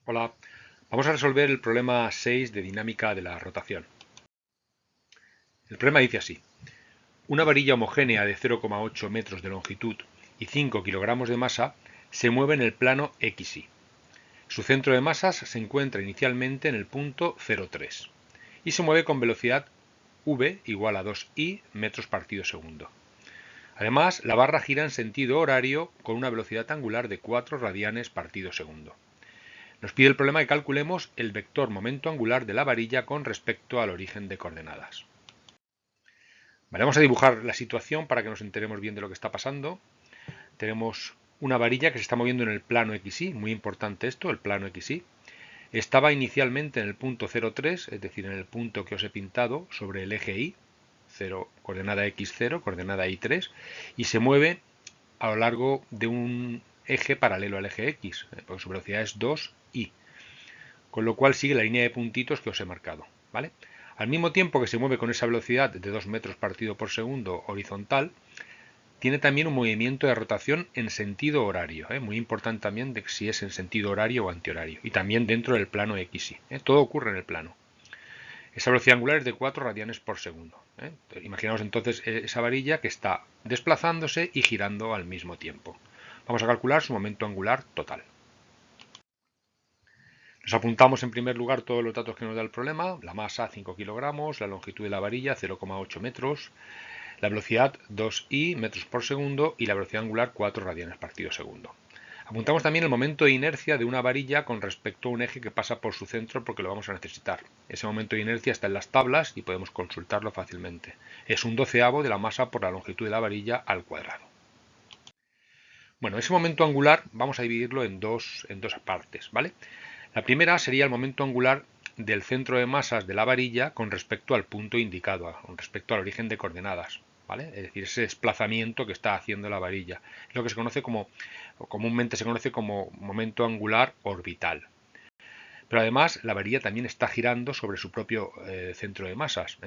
Hola, vamos a resolver el problema 6 de dinámica de la rotación. El problema dice así. Una varilla homogénea de 0,8 metros de longitud y 5 kilogramos de masa se mueve en el plano XY. Su centro de masas se encuentra inicialmente en el punto 0,3 y se mueve con velocidad v igual a 2i metros partido segundo. Además, la barra gira en sentido horario con una velocidad angular de 4 radianes partido segundo. Nos pide el problema que calculemos el vector momento angular de la varilla con respecto al origen de coordenadas. Vale, vamos a dibujar la situación para que nos enteremos bien de lo que está pasando. Tenemos una varilla que se está moviendo en el plano XY, muy importante esto, el plano XY. Estaba inicialmente en el punto 0,3, es decir, en el punto que os he pintado sobre el eje Y, 0, coordenada X0, coordenada Y3, y se mueve a lo largo de un eje paralelo al eje X, porque su velocidad es 2i, con lo cual sigue la línea de puntitos que os he marcado, ¿vale? Al mismo tiempo que se mueve con esa velocidad de 2 metros partido por segundo horizontal, tiene también un movimiento de rotación en sentido horario, muy importante también de si es en sentido horario o antihorario, y también dentro del plano XY, todo ocurre en el plano. Esa velocidad angular es de 4 radianes por segundo. Imaginaos entonces esa varilla que está desplazándose y girando al mismo tiempo. Vamos a calcular su momento angular total. Nos apuntamos en primer lugar todos los datos que nos da el problema: la masa 5 kilogramos, la longitud de la varilla 0,8 metros, la velocidad 2i metros por segundo y la velocidad angular 4 radianes partido segundo. Apuntamos también el momento de inercia de una varilla con respecto a un eje que pasa por su centro porque lo vamos a necesitar. Ese momento de inercia está en las tablas y podemos consultarlo fácilmente. Es un doceavo de la masa por la longitud de la varilla al cuadrado. Bueno, ese momento angular vamos a dividirlo en dos partes, ¿vale? La primera sería el momento angular del centro de masas de la varilla con respecto al punto indicado, con respecto al origen de coordenadas, ¿vale? Es decir, ese desplazamiento que está haciendo la varilla. Es lo que se conoce como, o comúnmente se conoce como momento angular orbital. Pero además la varilla también está girando sobre su propio centro de masas.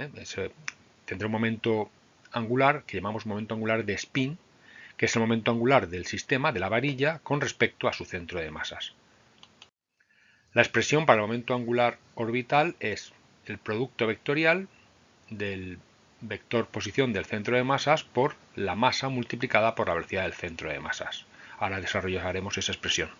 Tendrá un momento angular que llamamos momento angular de spin, que es el momento angular del sistema, de la varilla, con respecto a su centro de masas. La expresión para el momento angular orbital es el producto vectorial del vector posición del centro de masas por la masa multiplicada por la velocidad del centro de masas. Ahora desarrollaremos esa expresión.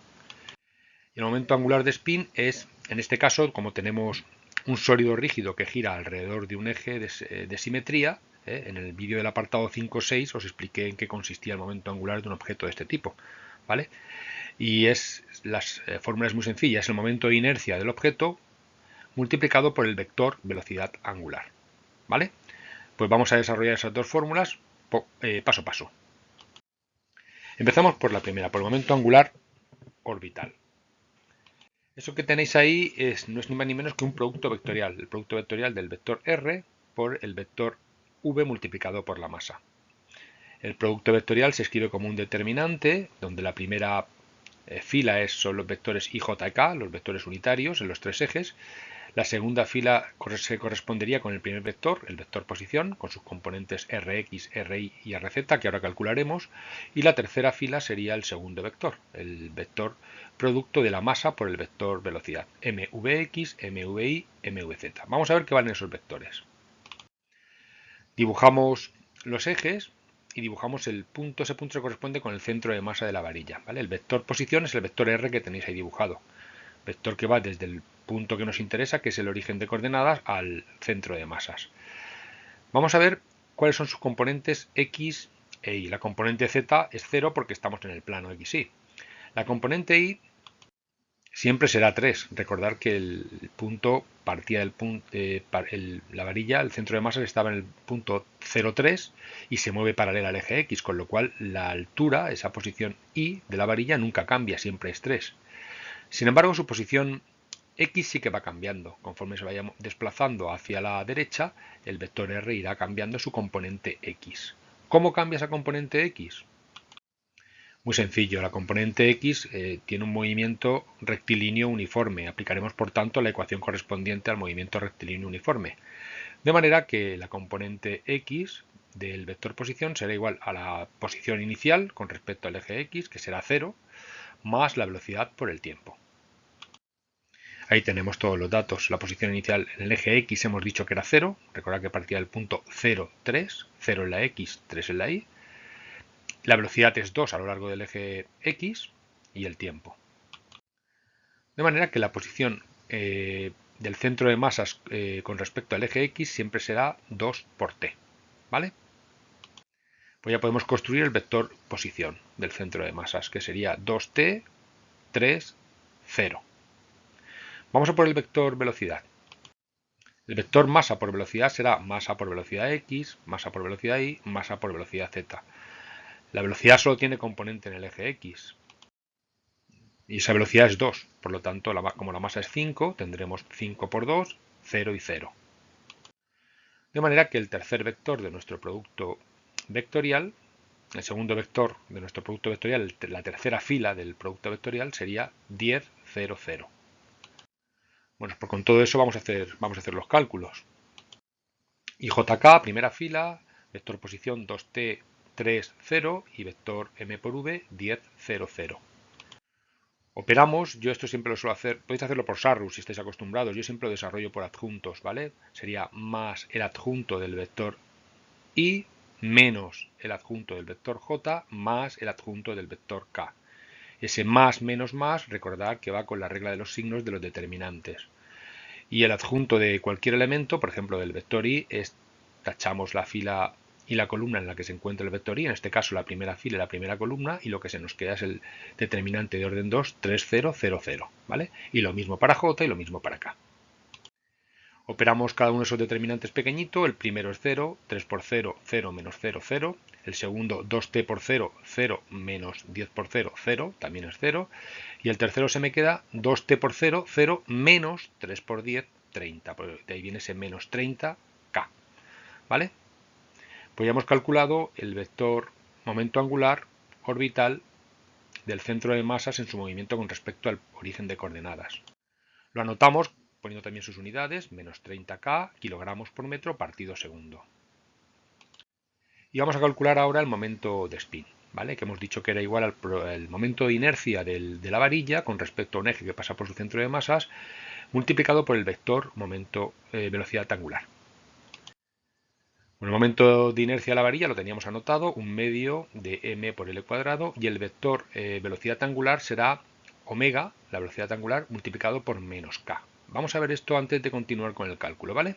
Y el momento angular de spin es, en este caso, como tenemos un sólido rígido que gira alrededor de un eje de simetría, en el vídeo del apartado 5.6 os expliqué en qué consistía el momento angular de un objeto de este tipo, ¿vale? Y la fórmula es muy sencilla, es el momento de inercia del objeto multiplicado por el vector velocidad angular, ¿vale? Pues vamos a desarrollar esas dos fórmulas paso a paso. Empezamos por la primera, por el momento angular orbital. Eso que tenéis ahí no es ni más ni menos que un producto vectorial, el producto vectorial del vector r por el vector v multiplicado por la masa. El producto vectorial se escribe como un determinante, donde la primera fila son los vectores i, j y k, los vectores unitarios en los tres ejes. La segunda fila se correspondería con el primer vector, el vector posición, con sus componentes rx, ry y rz, que ahora calcularemos. Y la tercera fila sería el segundo vector, el vector producto de la masa por el vector velocidad, mvx, mvi, mvz. Vamos a ver qué valen esos vectores. Dibujamos los ejes y dibujamos el punto. Ese punto se corresponde con el centro de masa de la varilla, ¿vale? El vector posición es el vector r que tenéis ahí dibujado, vector que va desde el punto que nos interesa, que es el origen de coordenadas, al centro de masas. Vamos a ver cuáles son sus componentes x e y. La componente z es 0 porque estamos en el plano xy. La componente y siempre será 3. Recordar que el punto partía del punto, la varilla, el centro de masas estaba en el punto 0,3 y se mueve paralela al eje x, con lo cual la altura, esa posición y de la varilla nunca cambia, siempre es 3. Sin embargo, su posición x sí que va cambiando. Conforme se vaya desplazando hacia la derecha, el vector r irá cambiando su componente x. ¿Cómo cambia esa componente x? Muy sencillo, la componente x tiene un movimiento rectilíneo uniforme. Aplicaremos por tanto la ecuación correspondiente al movimiento rectilíneo uniforme. De manera que la componente x del vector posición será igual a la posición inicial con respecto al eje x, que será 0, más la velocidad por el tiempo. Ahí tenemos todos los datos. La posición inicial en el eje X hemos dicho que era 0. Recordad que partía del punto 0, 3. 0 en la X, 3 en la Y. La velocidad es 2 a lo largo del eje X y el tiempo. De manera que la posición del centro de masas con respecto al eje X siempre será 2 por t. ¿Vale? Pues ya podemos construir el vector posición del centro de masas, que sería 2t, 3, 0. Vamos a por el vector velocidad. El vector masa por velocidad será masa por velocidad x, masa por velocidad y, masa por velocidad z. La velocidad solo tiene componente en el eje x. Y esa velocidad es 2. Por lo tanto, como la masa es 5, tendremos 5 por 2, 0 y 0. De manera que el tercer vector de nuestro producto vectorial, el segundo vector de nuestro producto vectorial, la tercera fila del producto vectorial sería 10, 0, 0. Bueno, pues con todo eso vamos a hacer los cálculos. IJK, primera fila, vector posición 2t, 3, 0 y vector m por v, 10, 0, 0. Operamos, yo esto siempre lo suelo hacer, podéis hacerlo por Sarrus si estáis acostumbrados, yo siempre lo desarrollo por adjuntos, ¿vale? Sería más el adjunto del vector y menos el adjunto del vector j más el adjunto del vector k. Ese más menos más, recordad que va con la regla de los signos de los determinantes. Y el adjunto de cualquier elemento, por ejemplo del vector y, tachamos la fila y la columna en la que se encuentra el vector y, en este caso la primera fila y la primera columna, y lo que se nos queda es el determinante de orden 2, 3, 0, 0, 0, ¿vale? Y lo mismo para j y lo mismo para k. Operamos cada uno de esos determinantes pequeñito, el primero es 0, 3 por 0, 0 menos 0, 0, el segundo 2t por 0, 0 menos 10 por 0, 0, también es 0, y el tercero se me queda 2t por 0, 0 menos 3 por 10, 30, de ahí viene ese menos 30k, ¿vale? Pues ya hemos calculado el vector momento angular orbital del centro de masas en su movimiento con respecto al origen de coordenadas. Lo anotamos poniendo también sus unidades, menos 30k kilogramos por metro partido segundo. Y vamos a calcular ahora el momento de spin, ¿vale? Que hemos dicho que era igual al momento de inercia de la varilla con respecto a un eje que pasa por su centro de masas, multiplicado por el vector momento velocidad angular. El momento de inercia de la varilla lo teníamos anotado, 1/2 de m por l cuadrado, y el vector velocidad angular será omega, la velocidad angular, multiplicado por menos k. Vamos a ver esto antes de continuar con el cálculo, ¿vale?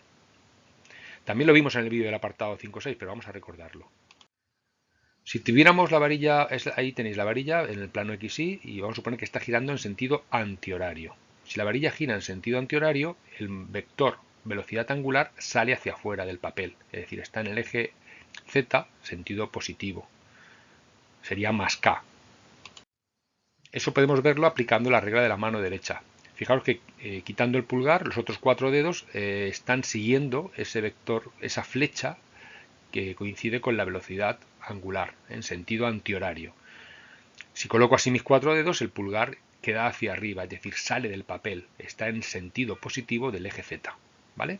También lo vimos en el vídeo del apartado 5.6, pero vamos a recordarlo. Si tuviéramos la varilla, ahí tenéis la varilla en el plano XY y vamos a suponer que está girando en sentido antihorario. Si la varilla gira en sentido antihorario, el vector velocidad angular sale hacia afuera del papel, es decir, está en el eje Z, sentido positivo. Sería más K. Eso podemos verlo aplicando la regla de la mano derecha. Fijaros que quitando el pulgar, los otros 4 dedos están siguiendo ese vector, esa flecha que coincide con la velocidad angular en sentido antihorario. Si coloco así mis 4 dedos, el pulgar queda hacia arriba, es decir, sale del papel, está en sentido positivo del eje Z, ¿vale?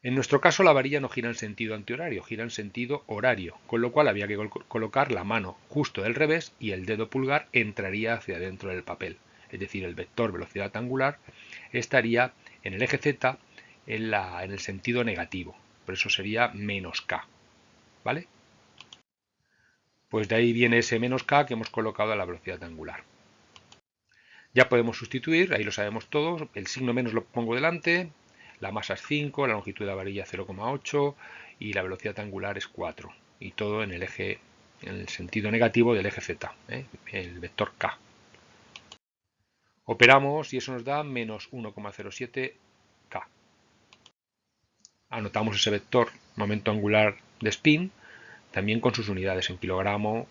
En nuestro caso la varilla no gira en sentido antihorario, gira en sentido horario, con lo cual había que colocar la mano justo del revés y el dedo pulgar entraría hacia dentro del papel. Es decir, el vector velocidad angular estaría en el eje Z en el sentido negativo, por eso sería menos k, ¿vale? Pues de ahí viene ese menos k que hemos colocado a la velocidad angular. Ya podemos sustituir, ahí lo sabemos todos, el signo menos lo pongo delante, la masa es 5, la longitud de la varilla 0,8 y la velocidad angular es 4. Y todo en el eje, en el sentido negativo del eje z, el vector k. Operamos y eso nos da menos 1,07k. Anotamos ese vector momento angular de spin, también con sus unidades en kilogramo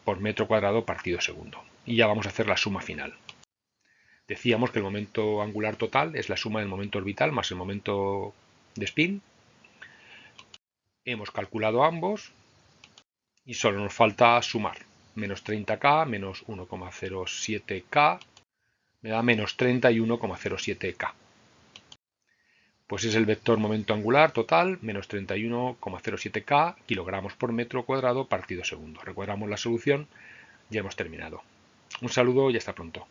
por metro cuadrado partido segundo. Y ya vamos a hacer la suma final. Decíamos que el momento angular total es la suma del momento orbital más el momento de spin. Hemos calculado ambos y solo nos falta sumar. Menos 30k menos 1,07k me da menos 31,07k. Pues es el vector momento angular total, menos 31,07k kilogramos por metro cuadrado partido segundo. Recuadramos la solución y hemos terminado. Un saludo y hasta pronto.